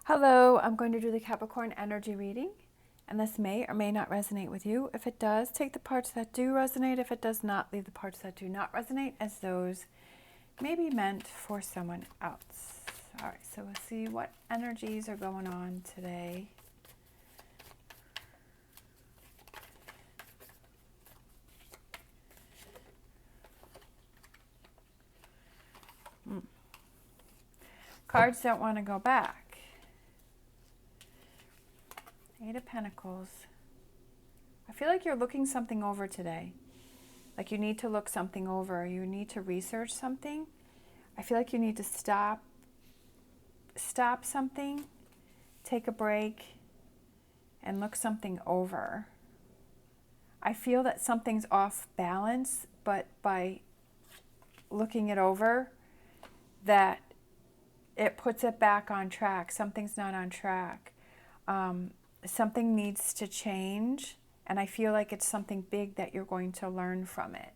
Hello, I'm going to do the Capricorn energy reading, and this may or may not resonate with you. If it does, take the parts that do resonate. If it does not, leave the parts that do not resonate, as those may be meant for someone else. All right, so we'll see what energies are going on today. Cards don't want to go back. Eight of Pentacles. I feel like you're looking something over today. Like you need to look something over. You need to research something. I feel like you need to stop something, take a break, and look something over. I feel that something's off balance, but by looking it over, that it puts it back on track. Something's not on track. Something needs to change, and I feel like it's something big that you're going to learn from it.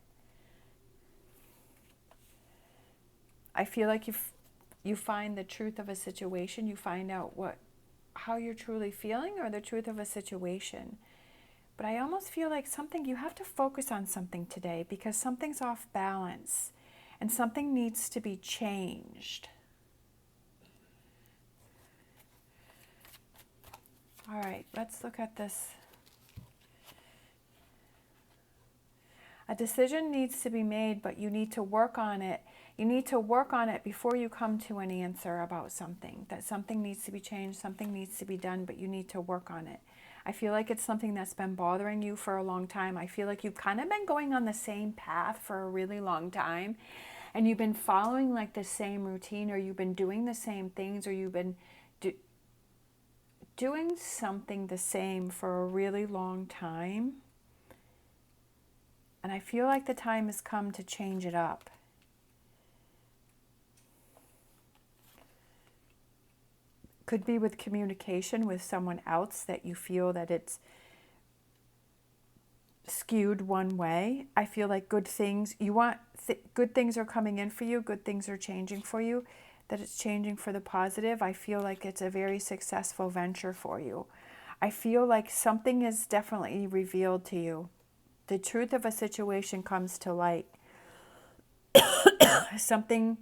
I feel like you find the truth of a situation, you find out how you're truly feeling, or the truth of a situation. But I almost feel like you have to focus on something today, because something's off balance and something needs to be changed. All right, let's look at this. A decision needs to be made, but you need to work on it. You need to work on it before you come to an answer about something. That something needs to be changed, something needs to be done, but you need to work on it. I feel like it's something that's been bothering you for a long time. I feel like you've kind of been going on the same path for a really long time, and you've been following like the same routine, or you've been doing the same things, or you've been doing something the same for a really long time. And I feel like the time has come to change it up. Could be with communication with someone else, that you feel that it's skewed one way. I feel like good things, good things are coming in for you, good things are changing for you, that it's changing for the positive. I feel like it's a very successful venture for you. I feel like something is definitely revealed to you. The truth of a situation comes to light. Something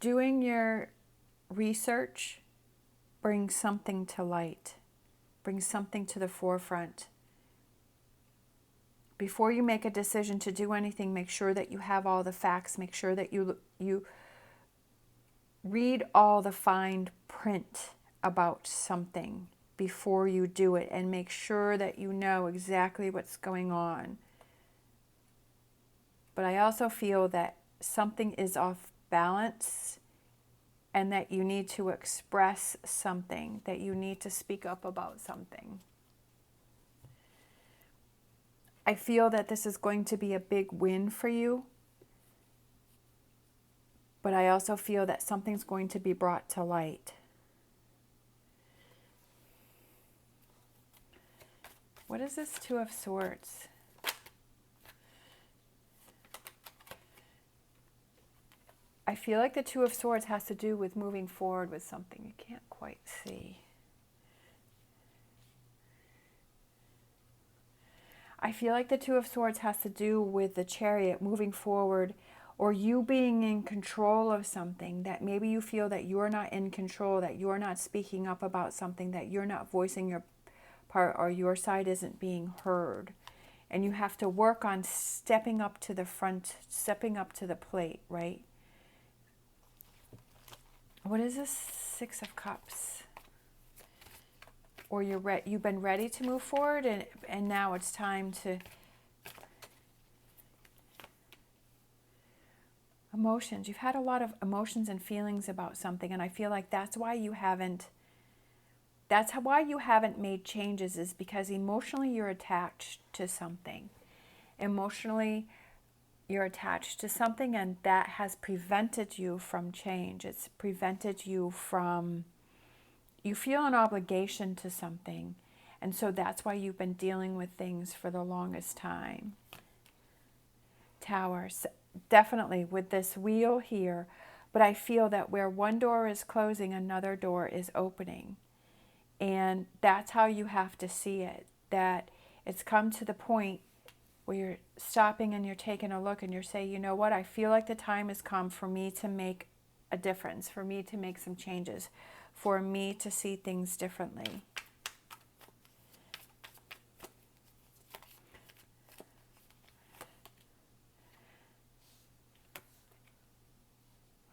doing your research brings something to light, brings something to the forefront. Before you make a decision to do anything, make sure that you have all the facts. Make sure that you read all the fine print about something before you do it, and make sure that you know exactly what's going on. But I also feel that something is off balance, and that you need to express something, that you need to speak up about something. I feel that this is going to be a big win for you, but I also feel that something's going to be brought to light. What is this Two of Swords? I feel like the Two of Swords has to do with moving forward with something. You can't quite see. I feel like the Two of Swords has to do with the Chariot, moving forward, or you being in control of something, that maybe you feel that you're not in control, that you're not speaking up about something, that you're not voicing your part, or your side isn't being heard. And you have to work on stepping up to the front, stepping up to the plate, right? What is this Six of Cups? Or you've been ready to move forward, and now it's time to... Emotions. You've had a lot of emotions and feelings about something, and I feel like that's why you haven't made changes, is because emotionally you're attached to something. Emotionally you're attached to something, and that has prevented you from change. It's prevented you from... You feel an obligation to something, and so that's why you've been dealing with things for the longest time. Tower. definitely with this wheel here, but I feel that where one door is closing, another door is opening. And that's how you have to see it, that it's come to the point where you're stopping and you're taking a look and you're saying, you know what, I feel like the time has come for me to make a difference, for me to make some changes, for me to see things differently.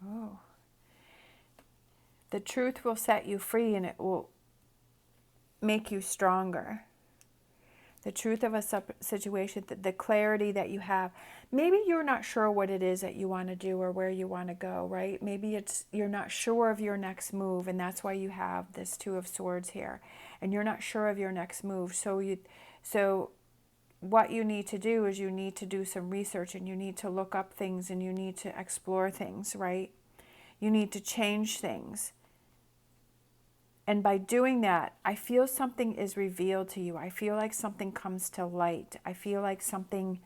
Oh. The truth will set you free and it will make you stronger. The truth of a situation, the clarity that you have. Maybe you're not sure what it is that you want to do or where you want to go, right? Maybe you're not sure of your next move, and that's why you have this Two of Swords here. And you're not sure of your next move. So what you need to do is you need to do some research, and you need to look up things, and you need to explore things, right? You need to change things. And by doing that, I feel something is revealed to you. I feel like something comes to light. I feel like something,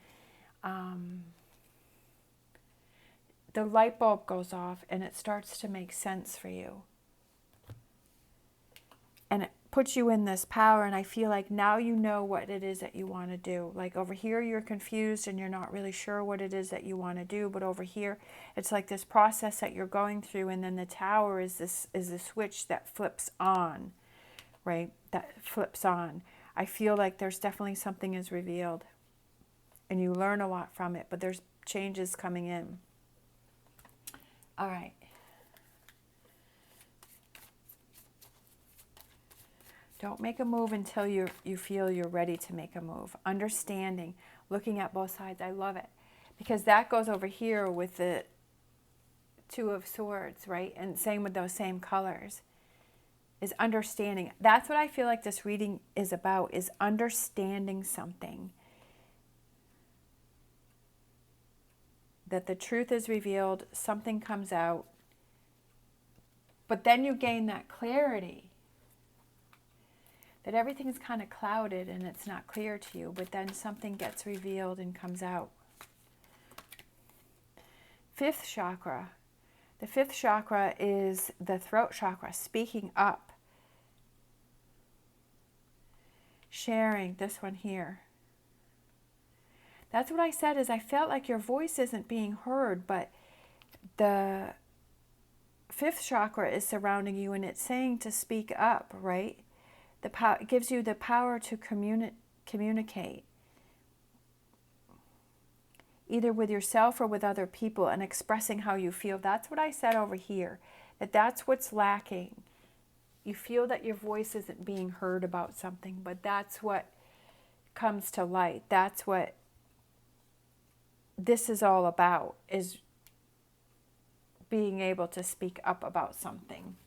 the light bulb goes off and it starts to make sense for you. And it puts you in this power, and I feel like now you know what it is that you want to do. Like over here you're confused and you're not really sure what it is that you want to do, but over here it's like this process that you're going through, and then the tower is the switch that flips on, right? That flips on. I feel like there's definitely something is revealed and you learn a lot from it, but there's changes coming in. All right. Don't make a move until you feel you're ready to make a move. Understanding, looking at both sides. I love it. Because that goes over here with the Two of Swords, right? And same with those same colors. Is understanding. That's what I feel like this reading is about, is understanding something. That the truth is revealed, something comes out. But then you gain that clarity. That everything's kind of clouded and it's not clear to you, but then something gets revealed and comes out. Fifth chakra. The fifth chakra is the throat chakra, speaking up. Sharing, this one here. That's what I said, is I felt like your voice isn't being heard, but the fifth chakra is surrounding you and it's saying to speak up, right? It gives you the power to communicate, either with yourself or with other people, and expressing how you feel. That's what I said over here, that's what's lacking. You feel that your voice isn't being heard about something, but that's what comes to light. That's what this is all about, is being able to speak up about something.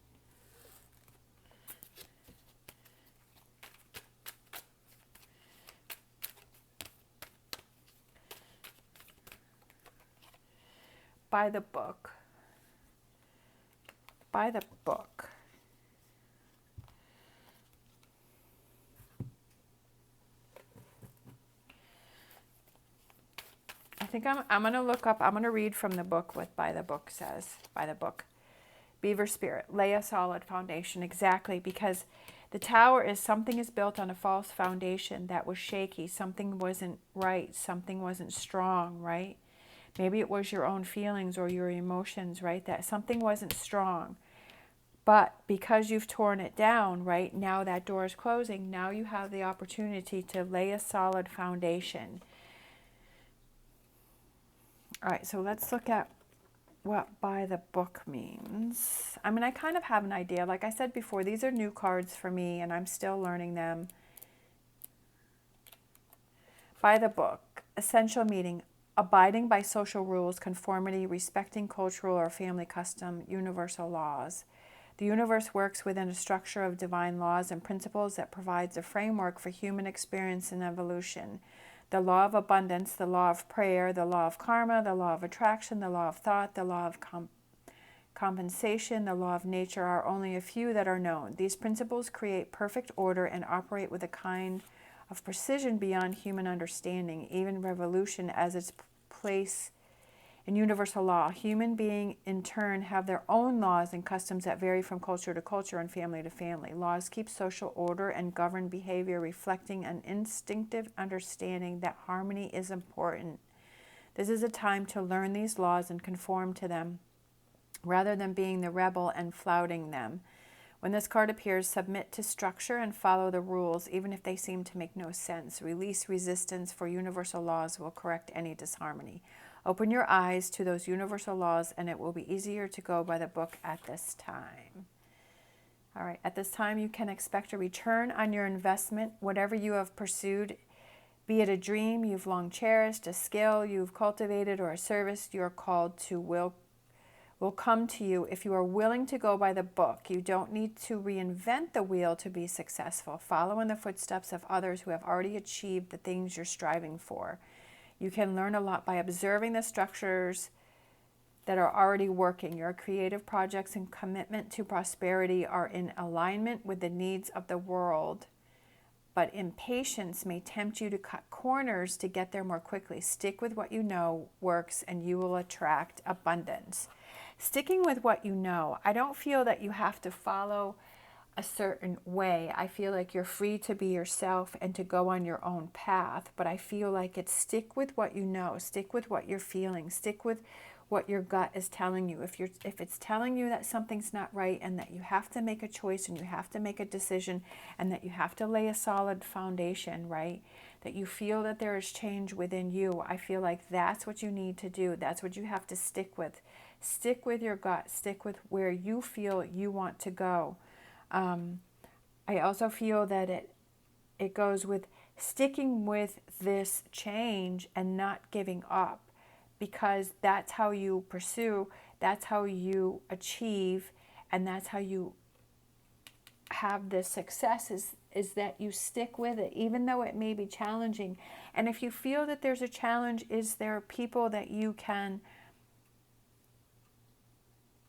By the book. By the book. I think I'm going to look up, I'm going to read from the book what by the book says. By the book. Beaver spirit, lay a solid foundation. Exactly, because the tower is something is built on a false foundation that was shaky. Something wasn't right. Something wasn't strong, right? Maybe it was your own feelings or your emotions, right? That something wasn't strong. But because you've torn it down, right, now that door is closing, now you have the opportunity to lay a solid foundation. All right, so let's look at what by the book means. I mean, I kind of have an idea. Like I said before, these are new cards for me, and I'm still learning them. By the book, essential meaning, abiding by social rules, conformity, respecting cultural or family custom, universal laws. The universe works within a structure of divine laws and principles that provides a framework for human experience and evolution. The law of abundance, the law of prayer, the law of karma, the law of attraction, the law of thought, the law of compensation, the law of nature are only a few that are known. These principles create perfect order and operate with a kind of precision beyond human understanding. Even revolution, as its place and universal law. Human beings, in turn, have their own laws and customs that vary from culture to culture and family to family. Laws keep social order and govern behavior, reflecting an instinctive understanding that harmony is important. This is a time to learn these laws and conform to them, rather than being the rebel and flouting them. When this card appears, submit to structure and follow the rules, even if they seem to make no sense. Release resistance, for universal laws will correct any disharmony. Open your eyes to those universal laws, and it will be easier to go by the book at this time. All right, at this time, you can expect a return on your investment, whatever you have pursued, be it a dream you've long cherished, a skill you've cultivated, or a service you're called to will come to you if you are willing to go by the book. You don't need to reinvent the wheel to be successful. Follow in the footsteps of others who have already achieved the things you're striving for. You can learn a lot by observing the structures that are already working. Your creative projects and commitment to prosperity are in alignment with the needs of the world, but impatience may tempt you to cut corners to get there more quickly. Stick with what you know works, and you will attract abundance. Sticking with what you know. I don't feel that you have to follow a certain way. I feel like you're free to be yourself and to go on your own path, but I feel like it's stick with what you know, stick with what you're feeling, stick with what your gut is telling you. If it's telling you that something's not right and that you have to make a choice and you have to make a decision and that you have to lay a solid foundation, right? That you feel that there is change within you, I feel like that's what you need to do. That's what you have to stick with. Stick with your gut. Stick with where you feel you want to go. I also feel that it goes with sticking with this change and not giving up, because that's how you pursue, that's how you achieve, and that's how you have the success is that you stick with it, even though it may be challenging. And if you feel that there's a challenge, is there people that you can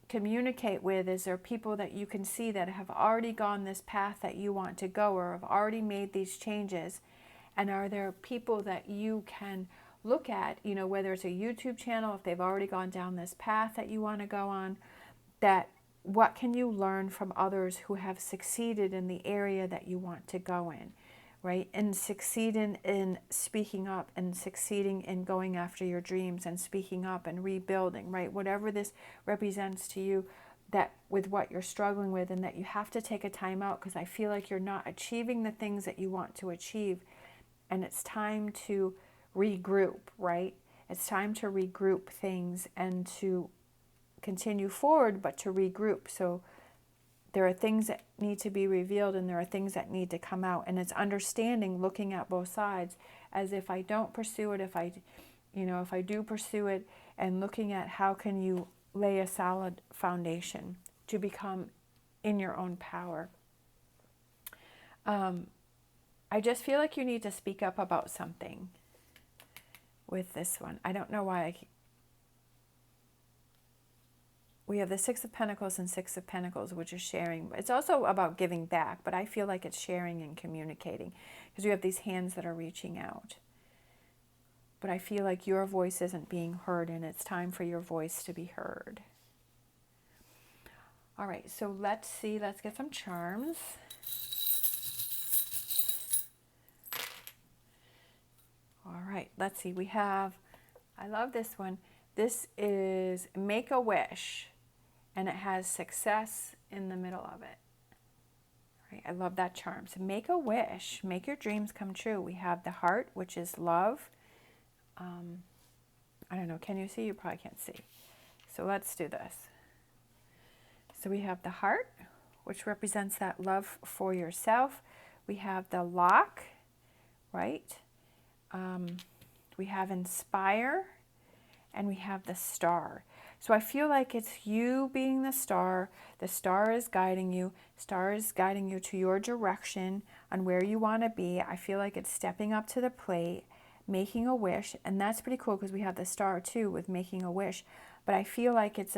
communicate with? Is there people that you can see that have already gone this path that you want to go, or have already made these changes? And are there people that you can look at, whether it's a YouTube channel, if they've already gone down this path that you want to go on, that what can you learn from others who have succeeded in the area that you want to go in, right? And succeeding in speaking up, and succeeding in going after your dreams, and speaking up and rebuilding, right? Whatever this represents to you, that with what you're struggling with, and that you have to take a time out because I feel like you're not achieving the things that you want to achieve, and it's time to regroup, right? It's time to regroup things and to continue forward, but to regroup. So there are things that need to be revealed, and there are things that need to come out, and it's understanding, looking at both sides, as if I don't pursue it, if I do pursue it, and looking at how can you lay a solid foundation to become in your own power. I just feel like you need to speak up about something with this one. I don't know why we have the Six of Pentacles and Six of Pentacles, which is sharing. It's also about giving back, but I feel like it's sharing and communicating, because you have these hands that are reaching out. But I feel like your voice isn't being heard, and it's time for your voice to be heard. All right, so let's see. Let's get some charms. All right, let's see. We have, I love this one. This is Make a Wish, and it has success in the middle of it. Right, I love that charm. So make a wish, make your dreams come true. We have the heart, which is love. I don't know, can you see? You probably can't see. So let's do this. So we have the heart, which represents that love for yourself. We have the lock, right? We have inspire, and we have the star. So I feel like it's you being the star. The star is guiding you. Star is guiding you to your direction on where you want to be. I feel like it's stepping up to the plate, making a wish. And that's pretty cool because we have the star too with making a wish. But I feel like it's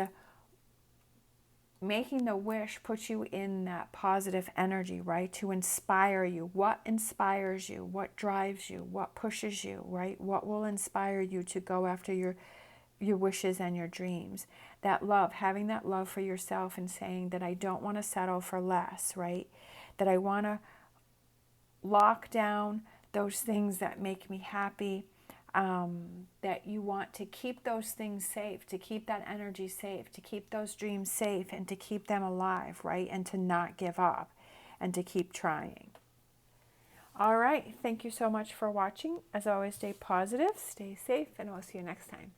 making the wish puts you in that positive energy, right? To inspire you. What inspires you? What drives you? What pushes you, right? What will inspire you to go after your your wishes and your dreams. That love, having that love for yourself and saying that I don't want to settle for less, right? That I want to lock down those things that make me happy, that you want to keep those things safe, to keep that energy safe, to keep those dreams safe, and to keep them alive, right? And to not give up and to keep trying. All right. Thank you so much for watching. As always, stay positive, stay safe, and we'll see you next time.